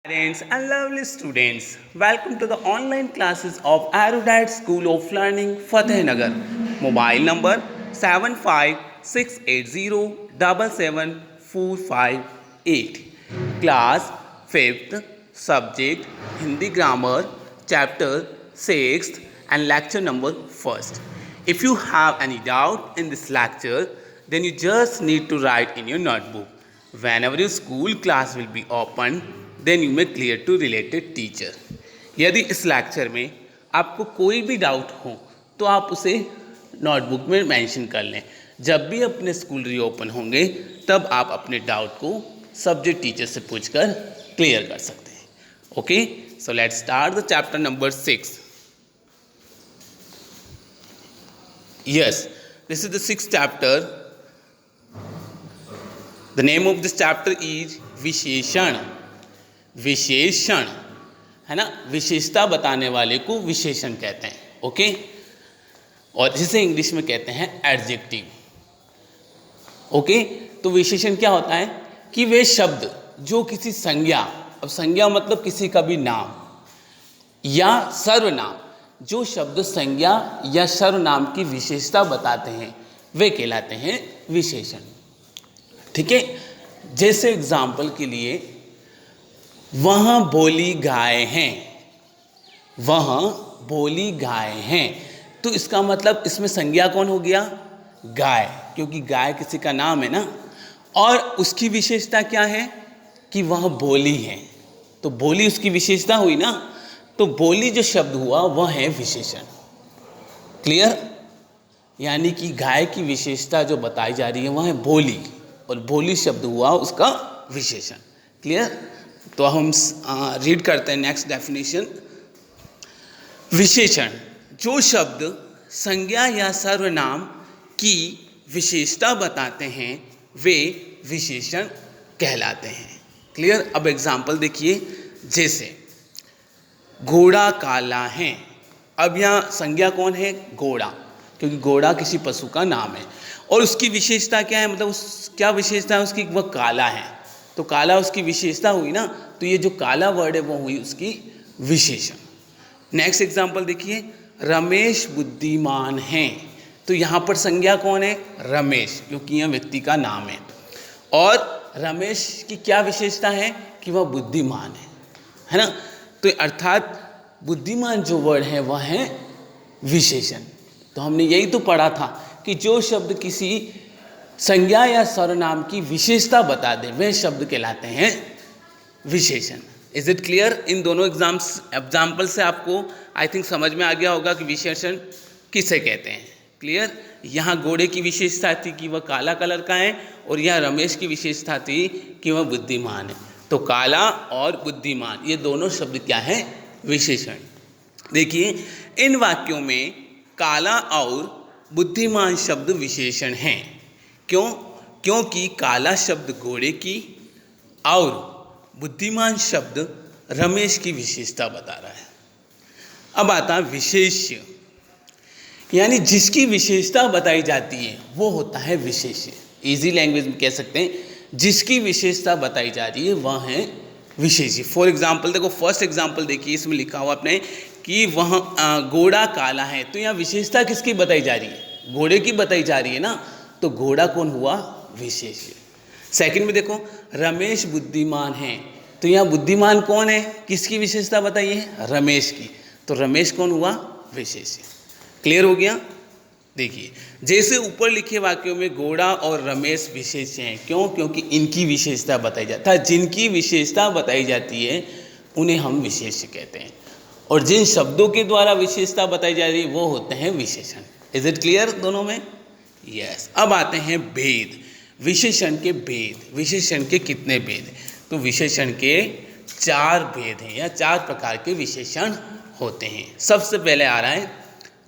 Parents and lovely students, welcome to the online classes of Erudite School of Learning, Fatehnagar. Mobile number 7568077458. Class 5th, subject Hindi Grammar, chapter 6th and lecture number 1st. If you have any doubt in this lecture, then you just need to write in your notebook. Whenever your school class will be open, then you may clear to related teacher. यदि इस lecture में आपको कोई भी doubt हो तो आप उसे नोटबुक में मेंशन कर लें. जब भी अपने स्कूल रीओपन होंगे तब आप अपने डाउट को सब्जेक्ट टीचर से पूछकर क्लियर कर सकते हैं. Okay, so let's start the chapter number 6. Yes, this is the 6th chapter. The name of this chapter is विशेषण. विशेषण है ना, विशेषता बताने वाले को विशेषण कहते हैं. ओके, और जिसे इंग्लिश में कहते हैं एडजेक्टिव. ओके, तो विशेषण क्या होता है कि वे शब्द जो किसी संज्ञा, अब संज्ञा मतलब किसी का भी नाम या सर्वनाम, जो शब्द संज्ञा या सर्वनाम की विशेषता बताते हैं वे कहलाते हैं विशेषण. ठीक है, जैसे एग्जाम्पल के लिए वहाँ बोली गाय हैं, वहाँ बोली गाय हैं, तो इसका मतलब इसमें संज्ञा कौन हो गया? गाय, क्योंकि गाय किसी का नाम है ना. और उसकी विशेषता क्या है कि वह बोली है, तो बोली उसकी विशेषता हुई ना, तो बोली जो शब्द हुआ वह है विशेषण. क्लियर? यानी कि गाय की विशेषता जो बताई जा रही है वह है बोली, और बोली शब्द हुआ उसका विशेषण. क्लियर? तो हम रीड करते हैं नेक्स्ट डेफिनेशन. विशेषण जो शब्द संज्ञा या सर्वनाम की विशेषता बताते हैं वे विशेषण कहलाते हैं. क्लियर? अब एग्जाम्पल देखिए, जैसे घोड़ा काला है. अब यहाँ संज्ञा कौन है? घोड़ा, क्योंकि घोड़ा किसी पशु का नाम है. और उसकी विशेषता क्या है, मतलब उस क्या विशेषता है उसकी? वह काला है, तो काला उसकी विशेषता हुई ना, तो ये जो काला वर्ड है वो हुई उसकी विशेषण. नेक्स्ट एग्जाम्पल देखिए, रमेश बुद्धिमान है. तो यहाँ पर संज्ञा कौन है? रमेश, क्योंकि यह व्यक्ति का नाम है. और रमेश की क्या विशेषता है कि वह बुद्धिमान है ना. तो अर्थात बुद्धिमान जो वर्ड है वह है विशेषण. तो हमने यही तो पढ़ा था कि जो शब्द किसी संज्ञा या सर्वनाम की विशेषता बता दे वे शब्द कहलाते हैं विशेषण. Is it clear? इन दोनों एग्जाम्पल से आपको आई थिंक समझ में आ गया होगा कि विशेषण किसे कहते हैं. क्लियर? यहाँ घोड़े की विशेषता थी कि वह काला कलर का है, और यहाँ रमेश की विशेषता थी कि वह बुद्धिमान है. तो काला और बुद्धिमान ये दोनों शब्द क्या है? विशेषण. देखिए, इन वाक्यों में काला और बुद्धिमान शब्द विशेषण हैं. क्यों? क्योंकि काला शब्द घोड़े की और बुद्धिमान शब्द रमेश की विशेषता बता रहा है. अब आता है विशेष्य, यानी जिसकी विशेषता बताई जाती है वो होता है विशेष्य. इजी लैंग्वेज में कह सकते हैं जिसकी विशेषता बताई जा रही है वह है विशेष्य. फॉर एग्जाम्पल देखो, फर्स्ट एग्जाम्पल देखिए, इसमें लिखा हुआ आपने कि वह घोड़ा काला है. तो यहाँ विशेषता किसकी बताई जा रही है? घोड़े की बताई जा रही है ना, तो घोड़ा कौन हुआ? विशेष्य. सेकंड में देखो, रमेश बुद्धिमान है. तो यहाँ बुद्धिमान कौन है? किसकी विशेषता बताई है? रमेश की. तो रमेश कौन हुआ? विशेष्य. क्लियर हो गया? देखिए, जैसे ऊपर लिखे वाक्यों में घोड़ा और रमेश विशेष्य हैं. क्यों? क्योंकि इनकी विशेषता बताई जाती है. जिनकी विशेषता बताई जाती है उन्हें हम विशेष्य कहते हैं, और जिन शब्दों के द्वारा विशेषता बताई जा रही है वो होते हैं विशेषण. इज इट क्लियर दोनों में? यस. अब आते हैं भेद. विशेषण के भेद. विशेषण के कितने भेद? तो विशेषण के 4 भेद हैं या 4 प्रकार के विशेषण होते हैं. सबसे पहले आ रहा है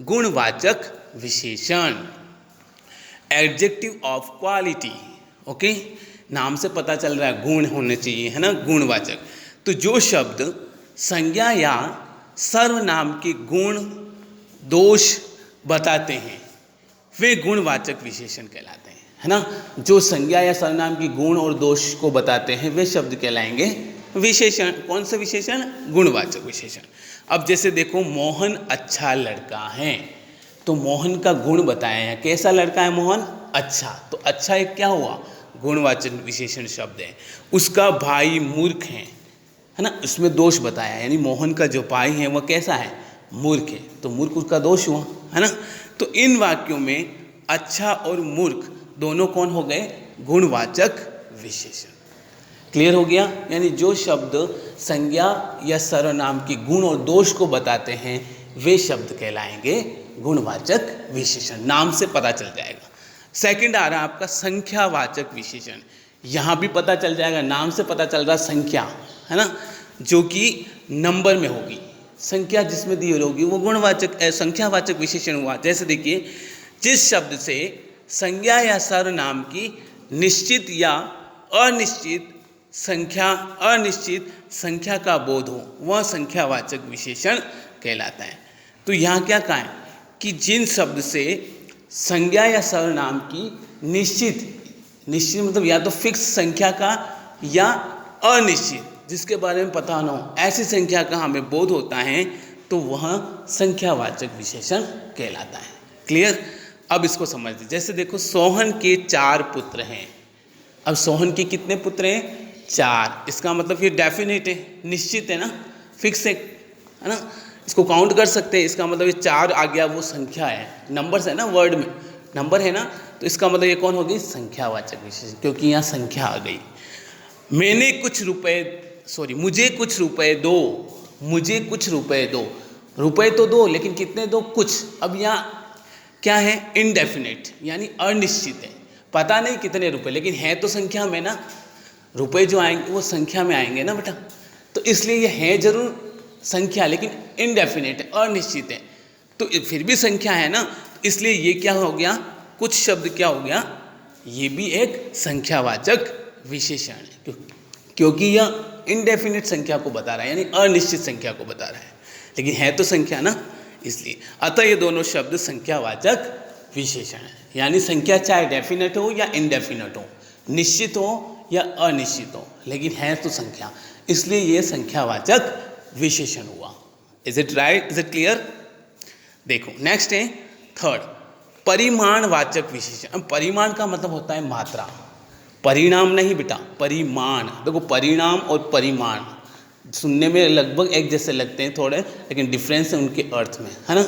गुणवाचक विशेषण, एडजेक्टिव ऑफ क्वालिटी. ओके, नाम से पता चल रहा है गुण होने चाहिए, है ना, गुणवाचक. तो जो शब्द संज्ञा या सर्वनाम के गुण दोष बताते हैं वे गुणवाचक विशेषण कहलाते हैं, है ना. जो संज्ञा या सर्वनाम की गुण और दोष को बताते हैं वे शब्द कहलाएंगे विशेषण। कौन सा विशेषण? गुणवाचक विशेषण। अब जैसे देखो, मोहन अच्छा लड़का है, तो मोहन का गुण बताया है। कैसा लड़का है मोहन? अच्छा। तो अच्छा एक क्या हुआ? गुणवाचक विशेषण शब्द है। उसका भाई मूर्ख है ना, उसमें दोष बताया, यानी मोहन का जो भाई है वह कैसा है? मूर्ख है, तो मूर्ख उसका दोष हुआ, है ना। तो इन वाक्यों में अच्छा और मूर्ख दोनों कौन हो गए? गुणवाचक विशेषण। क्लियर हो गया? यानी जो शब्द संज्ञा या सर्वनाम की गुण और दोष को बताते हैं वे शब्द कहलाएंगे गुणवाचक विशेषण। नाम से पता चल जाएगा। सेकंड आ रहा है आपका संख्यावाचक विशेषण। यहाँ भी पता चल जाएगा, नाम से पता चल रहा संख्या, है ना, जो कि नंबर में होगी। संख्या जिसमें दी होगी वो गुणवाचक संख्यावाचक विशेषण हुआ। जैसे देखिए, जिस शब्द से संज्ञा या सर्वनाम की निश्चित या अनिश्चित संख्या का बोध हो वह संख्यावाचक विशेषण कहलाता है। तो यहाँ क्या कहा है कि जिन शब्द से संज्ञा या सर्वनाम की निश्चित मतलब या तो फिक्स संख्या का या अनिश्चित, जिसके बारे में पता ना हो, ऐसी संख्या का हमें बोध होता है तो वह संख्यावाचक विशेषण कहलाता है। क्लियर? अब इसको समझ लीजिए। जैसे देखो, सोहन के 4 पुत्र हैं। अब सोहन के कितने पुत्र हैं? 4। इसका मतलब ये डेफिनेट है, निश्चित है ना, फिक्स है ना, इसको काउंट कर सकते हैं। इसका मतलब ये 4 आ गया, वो संख्या है, नंबर्स है ना, वर्ड में नंबर है ना, तो इसका मतलब ये कौन होगी? संख्यावाचक विशेषण, क्योंकि यहाँ संख्या आ गई। मुझे कुछ रुपए दो, मुझे कुछ रुपए दो। रुपए तो दो, लेकिन कितने दो? कुछ। अब यहाँ क्या है? इनडेफिनेट, यानी अनिश्चित है, पता नहीं कितने रुपए, लेकिन है तो संख्या में ना। रुपए जो आएंगे वो संख्या में आएंगे ना बेटा, तो इसलिए ये है जरूर संख्या, लेकिन इनडेफिनेट है, अनिश्चित है, तो फिर भी संख्या है ना, इसलिए ये क्या हो गया? कुछ शब्द क्या हो गया? ये भी एक संख्यावाचक विशेषण है, क्योंकि यह इनडेफिनेट संख्या को बता रहा है, यानी अनिश्चित संख्या को बता रहा है, लेकिन है तो संख्या ना, इसलिए। अतः ये दोनों शब्द संख्यावाचक विशेषण है। यानी संख्या चाहे डेफिनेट हो या इनडेफिनेट हो, निश्चित हो या अनिश्चित हो, लेकिन है तो संख्या, इसलिए ये संख्यावाचक विशेषण हुआ। Is it right? Is it clear? देखो, नेक्स्ट है थर्ड, परिमाणवाचक विशेषण। अब परिमाण का मतलब होता है मात्रा, परिणाम नहीं बेटा, परिमाण। देखो, परिणाम और परिमाण सुनने में लगभग एक जैसे लगते हैं थोड़े, लेकिन डिफरेंस है उनके अर्थ में, है ना।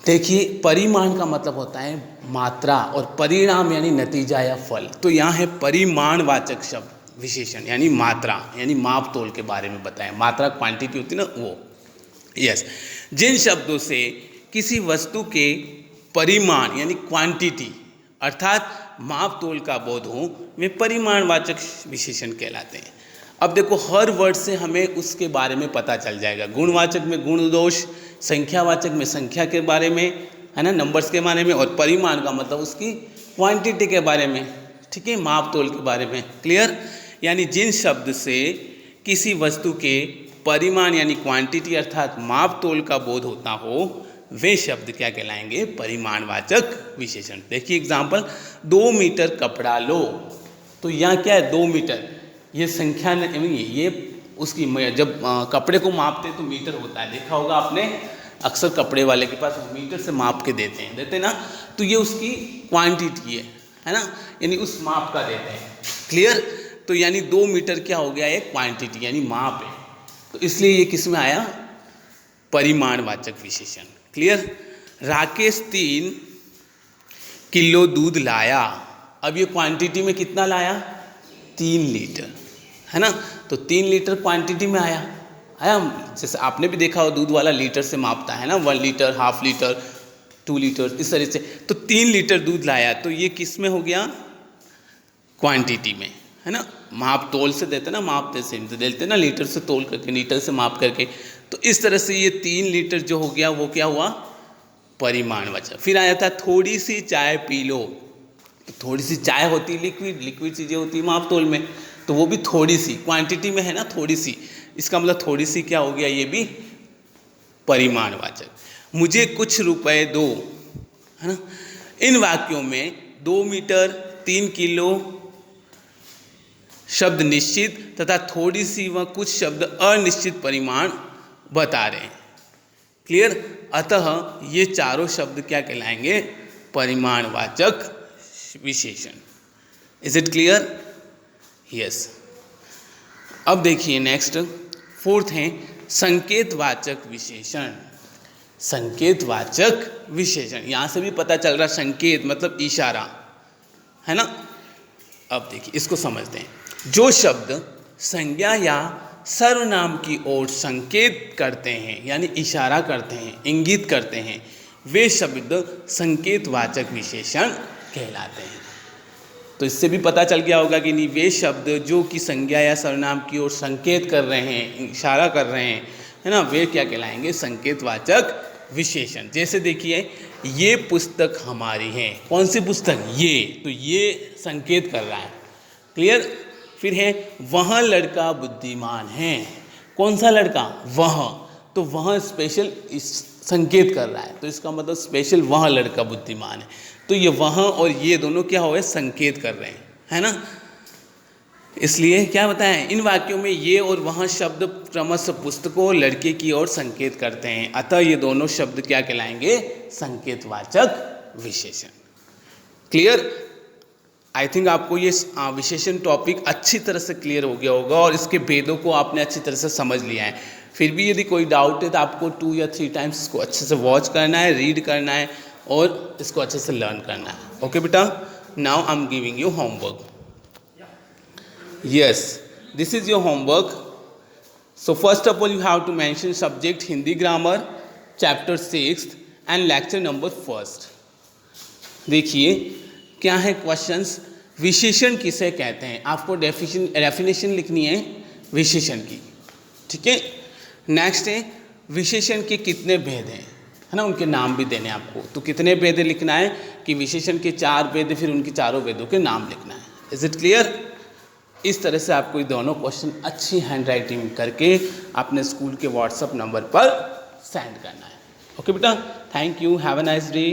देखिए, परिमाण का मतलब होता है मात्रा और परिणाम यानी नतीजा या फल। तो यहाँ है परिमाणवाचक शब्द विशेषण, यानी मात्रा, यानी माप तोल के बारे में बताएं। मात्रा क्वांटिटी होती है ना, वो। यस, जिन शब्दों से किसी वस्तु के परिमाण यानी क्वांटिटी अर्थात माप तोल का बोध हो वे परिमाणवाचक विशेषण कहलाते हैं। अब देखो, हर वर्ड से हमें उसके बारे में पता चल जाएगा। गुणवाचक में गुण दोष, संख्यावाचक में संख्या के बारे में, है ना, नंबर्स के बारे में, और परिमाण का मतलब उसकी क्वांटिटी के बारे में, ठीक है, माप तोल के बारे में। क्लियर? यानी जिन शब्द से किसी वस्तु के परिमाण यानी क्वांटिटी अर्थात माप तोल का बोध होता हो वे शब्द क्या कहलाएंगे? परिमाणवाचक विशेषण। देखिए एग्जाम्पल, 2 मीटर कपड़ा लो। तो यहाँ क्या है? 2 मीटर, ये संख्या नहीं, ये उसकी, जब कपड़े को मापते तो मीटर होता है, देखा होगा आपने, अक्सर कपड़े वाले के पास मीटर से माप के देते ना, तो ये उसकी क्वांटिटी है ना, यानी उस माप का देते हैं। क्लियर? तो यानी 2 मीटर क्या हो गया? एक क्वांटिटी यानी माप है, तो इसलिए ये किस में आया? परिमाणवाचक विशेषण। क्लियर? राकेश 3 किलो दूध लाया। अब ये क्वांटिटी में कितना लाया? 3 लीटर, है ना, तो 3 लीटर क्वांटिटी में आया। जैसे आपने भी देखा हो, दूध वाला लीटर से मापता है ना, 1 लीटर, हाफ लीटर, 2 लीटर, इस तरह से। तो 3 लीटर दूध लाया, तो ये किस में हो गया? क्वांटिटी में, है ना, माप तोल से देते ना, माप से देते ना, लीटर से तोल करके, लीटर से माप करके। तो इस तरह से ये 3 लीटर जो हो गया वो क्या हुआ? परिमाणवाचक। फिर आया था थोड़ी सी चाय पी लो। तो थोड़ी सी चाय होती है लिक्विड चीज़ें होती है माप तोल में, तो वो भी थोड़ी सी क्वांटिटी में है ना, थोड़ी सी, इसका मतलब थोड़ी सी क्या हो गया? ये भी परिमाणवाचक। मुझे कुछ रुपए दो, है ना। इन वाक्यों में 2 मीटर, 3 किलो, शब्द निश्चित तथा थोड़ी सी व कुछ शब्द अनिश्चित परिमाण बता रहे हैं। क्लियर? अतः ये चारों शब्द क्या कहलाएंगे? परिमाणवाचक विशेषण। Is it clear? यस। अब देखिए नेक्स्ट फोर्थ है संकेतवाचक विशेषण। संकेतवाचक विशेषण, यहां से भी पता चल रहा संकेत मतलब इशारा, है ना? अब देखिए इसको समझते हैं। जो शब्द संज्ञा या सर्वनाम की ओर संकेत करते हैं यानी इशारा करते हैं, इंगित करते हैं, वे शब्द संकेतवाचक विशेषण कहलाते हैं। तो इससे भी पता चल गया होगा कि नहीं, वे शब्द जो कि संज्ञा या सर्वनाम की ओर संकेत कर रहे हैं, इशारा कर रहे हैं, है ना, वे क्या कहलाएंगे? संकेतवाचक विशेषण। जैसे देखिए ये पुस्तक हमारी है। कौन सी पुस्तक? ये। तो ये संकेत कर रहा है। क्लियर? फिर है वह लड़का बुद्धिमान है। कौन सा लड़का? वह। तो वह स्पेशल संकेत कर रहा है, तो इसका मतलब स्पेशल वह लड़का बुद्धिमान है। तो ये वह और ये दोनों क्या हुए? संकेत कर रहे हैं, है ना? इसलिए क्या बताएं, इन वाक्यों में ये और वह शब्द क्रमशः पुस्तकों और लड़के की ओर संकेत करते हैं, अतः ये दोनों शब्द क्या कहलाएंगे? संकेतवाचक विशेषण। क्लियर? आई थिंक आपको ये विशेषण टॉपिक अच्छी तरह से क्लियर हो गया होगा और इसके भेदों को आपने अच्छी तरह से समझ लिया है। फिर भी यदि कोई डाउट है तो आपको 2 या 3 टाइम्स इसको अच्छे से वॉच करना है, रीड करना है और इसको अच्छे से लर्न करना है। ओके बेटा, now I am giving you homework. Yes, this is your homework. So first of all you have to mention subject Hindi grammar, chapter 6th and lecture number 1st. देखिए क्या है क्वेश्चंस, विशेषण किसे कहते हैं? आपको डेफिनेशन लिखनी है विशेषण की, ठीक है। नेक्स्ट है विशेषण के कितने भेद हैं, है ना, उनके नाम भी देने आपको। तो कितने भेद लिखना है कि विशेषण के 4 भेद, फिर उनके चारों भेदों के नाम लिखना है। Is it clear? इस तरह से आपको ये दोनों क्वेश्चन अच्छी हैंड राइटिंग करके अपने स्कूल के व्हाट्सएप नंबर पर सेंड करना है। ओके बेटा, thank you, have a nice day.